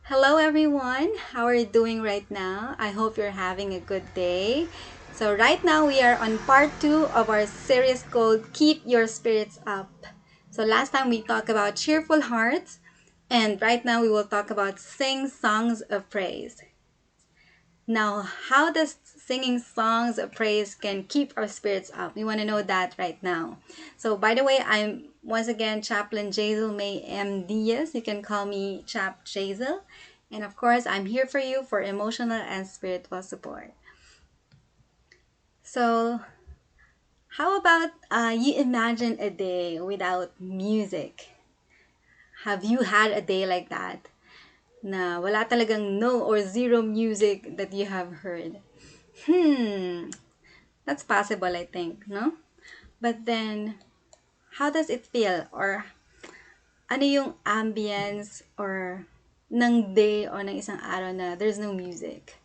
Hello, everyone. How are you doing right now? I hope you're having a good day. So, right now, we are on part two of our series called Keep Your Spirits Up. So, last time we talked about cheerful hearts, and right now, we will talk about sing songs of praise. Now, how does singing songs of praise can keep our spirits up? We want to know that right now. So, by the way, I'm once again Chaplain Jazel May M. Diaz. You can call me Chap Jazel. And of course, I'm here for you for emotional and spiritual support. So, how about you imagine a day without music? Have you had a day like that? Na wala talagang no or zero music that you have heard? Hmm, that's possible, I think, no? But then, how does it feel? Or ano yung ambience or ng day or ng isang araw na there's no music?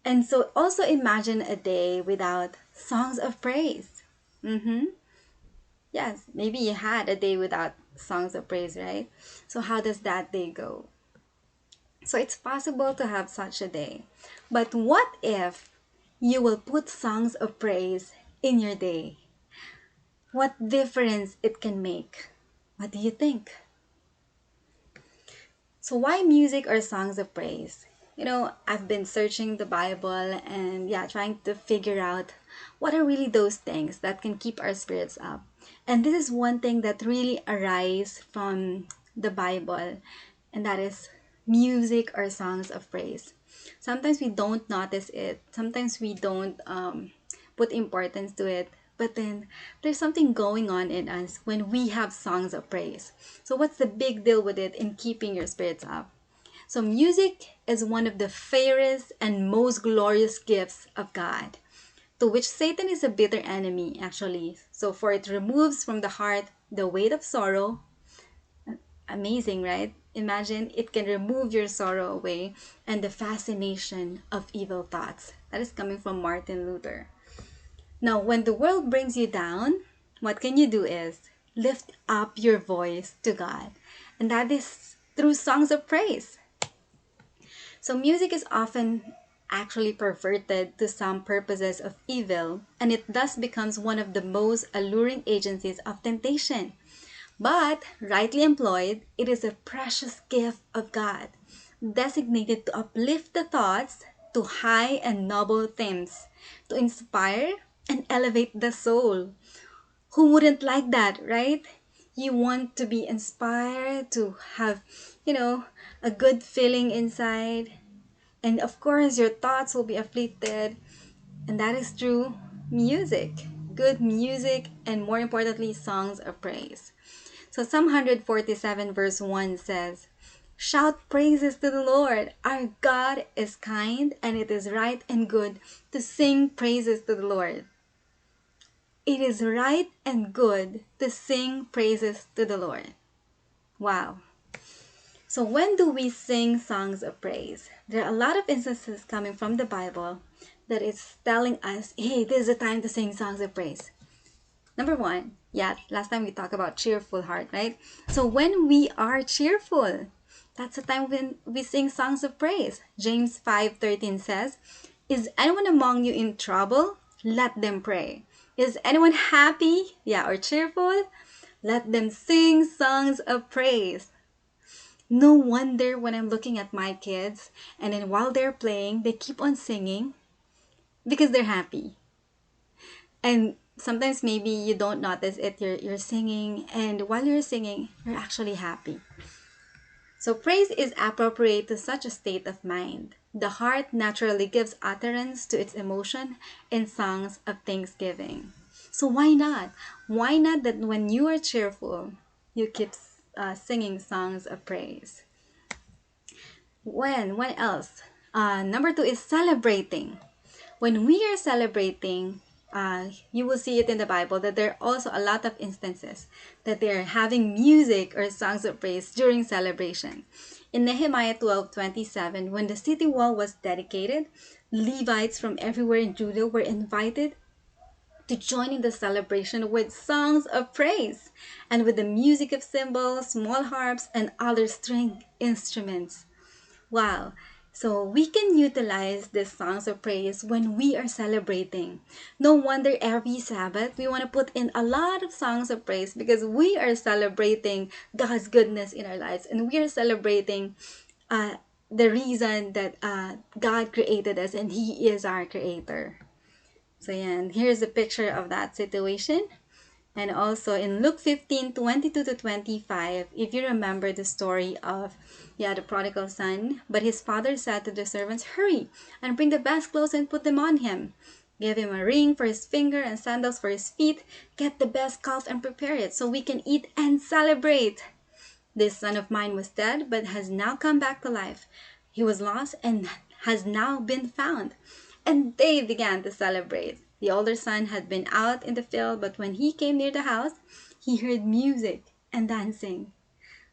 And so also imagine a day without songs of praise. Mm-hmm. Yes, maybe you had a day without songs of praise, right? So how does that day go? So it's possible to have such a day. But what if you will put songs of praise in your day? What difference it can make? What do you think? So why music or songs of praise? I've been searching the Bible and yeah, trying to figure out what are really those things that can keep our spirits up. And this is one thing that really arises from the Bible, and that is music or songs of praise. Sometimes we don't notice it. Sometimes we don't put importance to it. But then there's something going on in us when we have songs of praise. So, what's the big deal with it in keeping your spirits up? So, music is one of the fairest and most glorious gifts of God, to which Satan is a bitter enemy, actually. So, for it removes from the heart the weight of sorrow. Amazing, right? Imagine it can remove your sorrow away and the fascination of evil thoughts. That is coming from Martin Luther. Now, when the world brings you down, what can you do is lift up your voice to God. And that is through songs of praise. So, music is often actually perverted to some purposes of evil, and it thus becomes one of the most alluring agencies of temptation. But, rightly employed, it is a precious gift of God, designated to uplift the thoughts to high and noble themes, to inspire and elevate the soul. Who wouldn't like that, right? You want to be inspired, to have, you know, a good feeling inside. And of course, your thoughts will be afflicted. And that is through music. Good music, and more importantly, songs of praise. So Psalm 147 verse 1 says, "Shout praises to the Lord. Our God is kind, and it is right and good to sing praises to the Lord." It is right and good to sing praises to the Lord. Wow. So when do we sing songs of praise? There are a lot of instances coming from the Bible that is telling us, hey, this is the time to sing songs of praise. Number one, yeah, last time we talked about cheerful heart, right? So when we are cheerful, that's the time when we sing songs of praise. James 5:13 says, "Is anyone among you in trouble? Let them pray. Is anyone happy? Yeah, or cheerful? Let them sing songs of praise." No wonder when I'm looking at my kids and then while they're playing, they keep on singing because they're happy. And sometimes maybe you don't notice it, you're singing, and while you're singing, you're actually happy. So praise is appropriate to such a state of mind. The heart naturally gives utterance to its emotion in songs of thanksgiving. So why not? Why not that when you are cheerful, you keep singing songs of praise? When else? Number two is celebrating. When we are celebrating, you will see it in the Bible that there are also a lot of instances that they're having music or songs of praise during celebration. In Nehemiah 12:27, when the city wall was dedicated, Levites from everywhere in Judah were invited to join in the celebration with songs of praise and with the music of cymbals, small harps, and other string instruments. Wow. So we can utilize these songs of praise when we are celebrating. No wonder every Sabbath we want to put in a lot of songs of praise because we are celebrating God's goodness in our lives, and we are celebrating uh, the reason that God created us and He is our creator. So yeah, and here's a picture of that situation. And also in Luke 15:22 to 25, if you remember the story of, yeah, the prodigal son, but his father said to the servants, "Hurry and bring the best clothes and put them on him. Give him a ring for his finger and sandals for his feet. Get the best calf and prepare it so we can eat and celebrate. This son of mine was dead, but has now come back to life. He was lost and has now been found." And they began to celebrate. The older son had been out in the field, but when he came near the house, he heard music and dancing.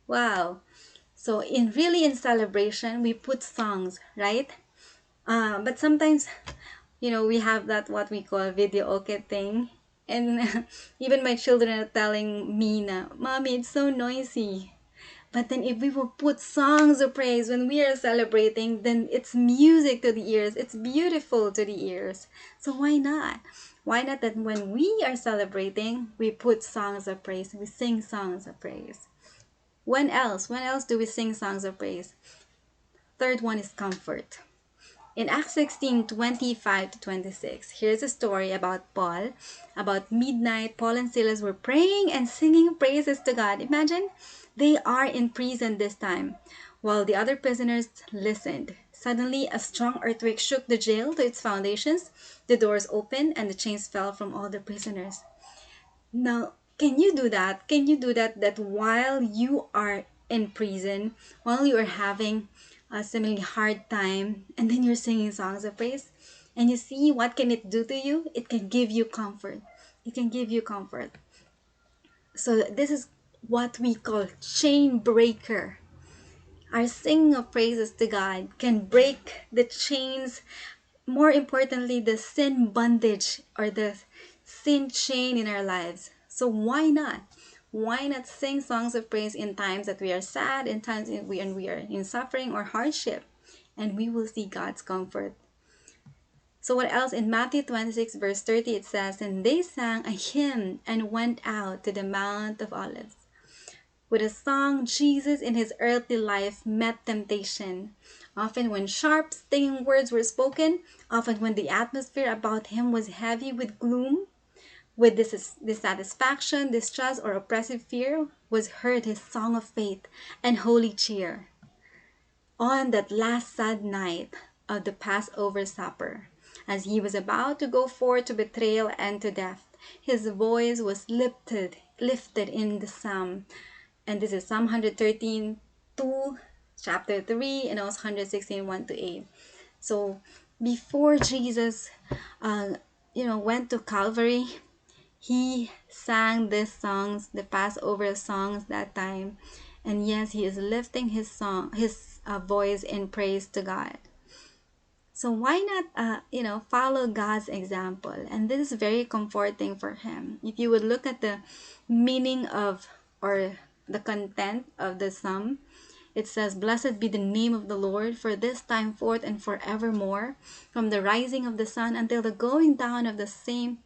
Wow. So in celebration, we put songs, right? But sometimes, we have that what we call video okay thing. And even my children are telling me na, "Mommy, it's so noisy." But then if we will put songs of praise when we are celebrating, then it's music to the ears. It's beautiful to the ears. So why not? Why not that when we are celebrating, we put songs of praise, we sing songs of praise. When else? When else do we sing songs of praise? Third one is comfort. In Acts 16:25 to 26, here's a story about Paul. About midnight, Paul and Silas were praying and singing praises to God. Imagine, they are in prison this time, while the other prisoners listened. Suddenly, a strong earthquake shook the jail to its foundations. The doors opened and the chains fell from all the prisoners. Now, can you do that? Can you do that? That while you are in prison, while you are having a seemingly hard time, and then you're singing songs of praise, and you see what can it do to you? It can give you comfort. It can give you comfort. So this is what we call chain breaker. Our singing of praises to God can break the chains, more importantly, the sin bondage or the sin chain in our lives. So why not? Why not sing songs of praise in times that we are sad, in times when we are in suffering or hardship, and we will see God's comfort. So what else? In Matthew 26 verse 30 it says, "And they sang a hymn and went out to the Mount of Olives." With a song, Jesus in his earthly life met temptation. Often when sharp, stinging words were spoken, often when the atmosphere about him was heavy with gloom, with dissatisfaction, distrust, or oppressive fear, was heard his song of faith and holy cheer. On that last sad night of the Passover supper, as he was about to go forth to betrayal and to death, his voice was lifted in the psalm. And this is Psalm 113, 2, chapter 3, and also 116, 1 to 8. So before Jesus went to Calvary, he sang these songs, the Passover songs that time. And yes, he is lifting his voice in praise to God. So why not, follow God's example? And this is very comforting for him. If you would look at the meaning of, or the content of the psalm, it says, "Blessed be the name of the Lord for this time forth and forevermore. From the rising of the sun until the going down of the same,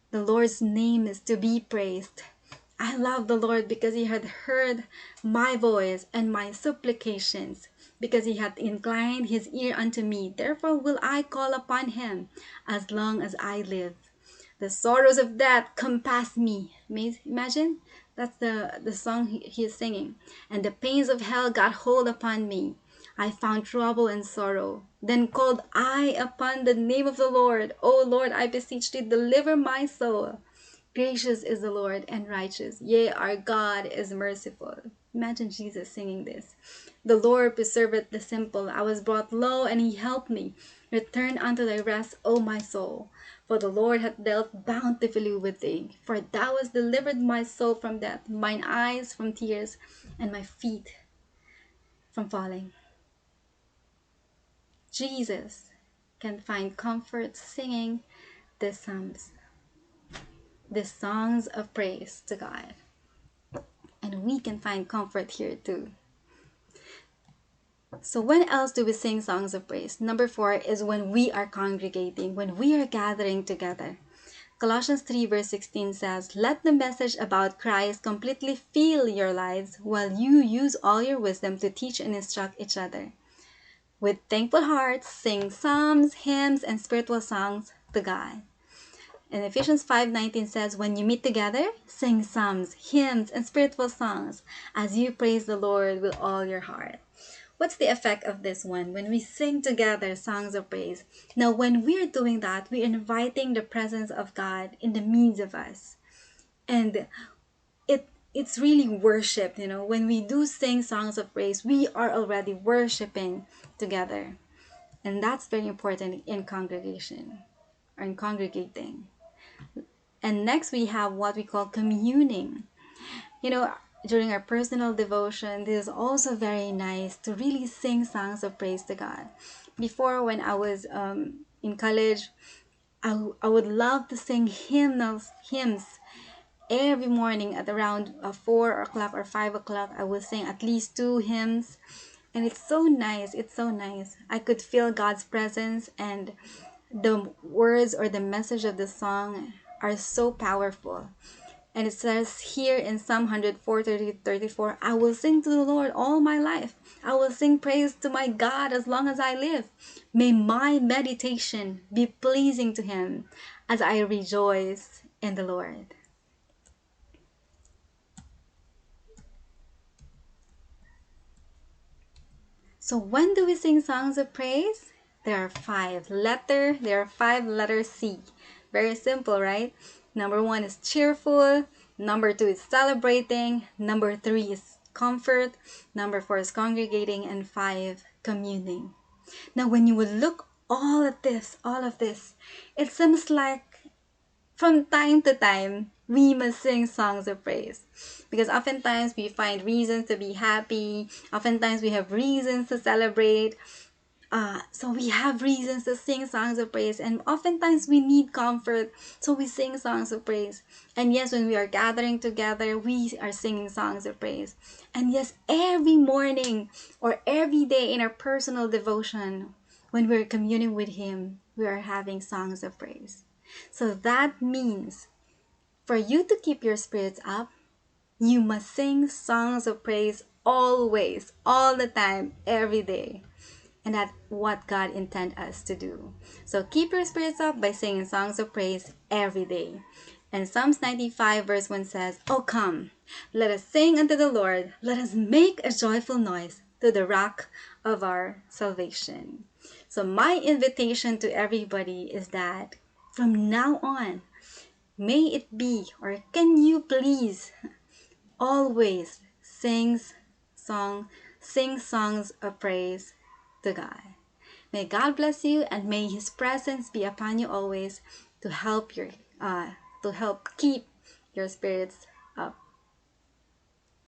the Lord's name is to be praised. I love the Lord because he had heard my voice and my supplications, because he hath inclined his ear unto me. Therefore will I call upon him as long as I live. The sorrows of death compass me." Imagine, that's the song he is singing. "And the pains of hell got hold upon me. I found trouble and sorrow. Then called I upon the name of the Lord. O Lord, I beseech thee, deliver my soul. Gracious is the Lord and righteous. Yea, our God is merciful." Imagine Jesus singing this. "The Lord preserveth the simple. I was brought low, and he helped me. Return unto thy rest, O my soul. For the Lord hath dealt bountifully with thee. For thou hast delivered my soul from death, mine eyes from tears, and my feet from falling." Jesus can find comfort singing the psalms, the songs of praise to God. And we can find comfort here too. So when else do we sing songs of praise? Number 4 is when we are congregating, when we are gathering together. Colossians 3 verse 16 says, "Let the message about Christ completely fill your lives while you use all your wisdom to teach and instruct each other. With thankful hearts, sing psalms, hymns, and spiritual songs to God." And Ephesians 5:19 says, "When you meet together, sing psalms, hymns, and spiritual songs as you praise the Lord with all your heart." What's the effect of this one? When we sing together songs of praise. Now, when we're doing that, we're inviting the presence of God in the midst of us. And it's really worship, When we do sing songs of praise, we are already worshiping together. And that's very important in congregation or in congregating. And next we have what we call communing. You know, During our personal devotion, this is also very nice to really sing songs of praise to God. Before, when I was in college, I would love to sing hymns every morning at around 4 o'clock or 5 o'clock. I would sing at least 2 hymns. And it's so nice. It's so nice. I could feel God's presence, and the words or the message of the song are so powerful. And it says here in Psalm 104:34, "I will sing to the Lord all my life. I will sing praise to my God as long as I live. May my meditation be pleasing to him as I rejoice in the Lord." So when do we sing songs of praise? There are five letters C. Very simple, right? Number 1 is cheerful. Number 2 is celebrating. Number 3 is comfort. Number 4 is congregating. And 5, communing. Now, when you would look all of this, it seems like from time to time, we must sing songs of praise. Because oftentimes we find reasons to be happy. Oftentimes we have reasons to celebrate. So we have reasons to sing songs of praise. And oftentimes we need comfort. So we sing songs of praise. And yes, when we are gathering together, we are singing songs of praise. And yes, every morning or every day in our personal devotion, when we're communing with Him, we are having songs of praise. So that means for you to keep your spirits up, you must sing songs of praise always, all the time, every day. And that's what God intends us to do. So keep your spirits up by singing songs of praise every day. And Psalms 95 verse 1 says, "Oh come, let us sing unto the Lord. Let us make a joyful noise to the rock of our salvation." So my invitation to everybody is that from now on, may it be, or can you please always sing songs of praise to God. May God bless you, and may His presence be upon you always to help keep your spirits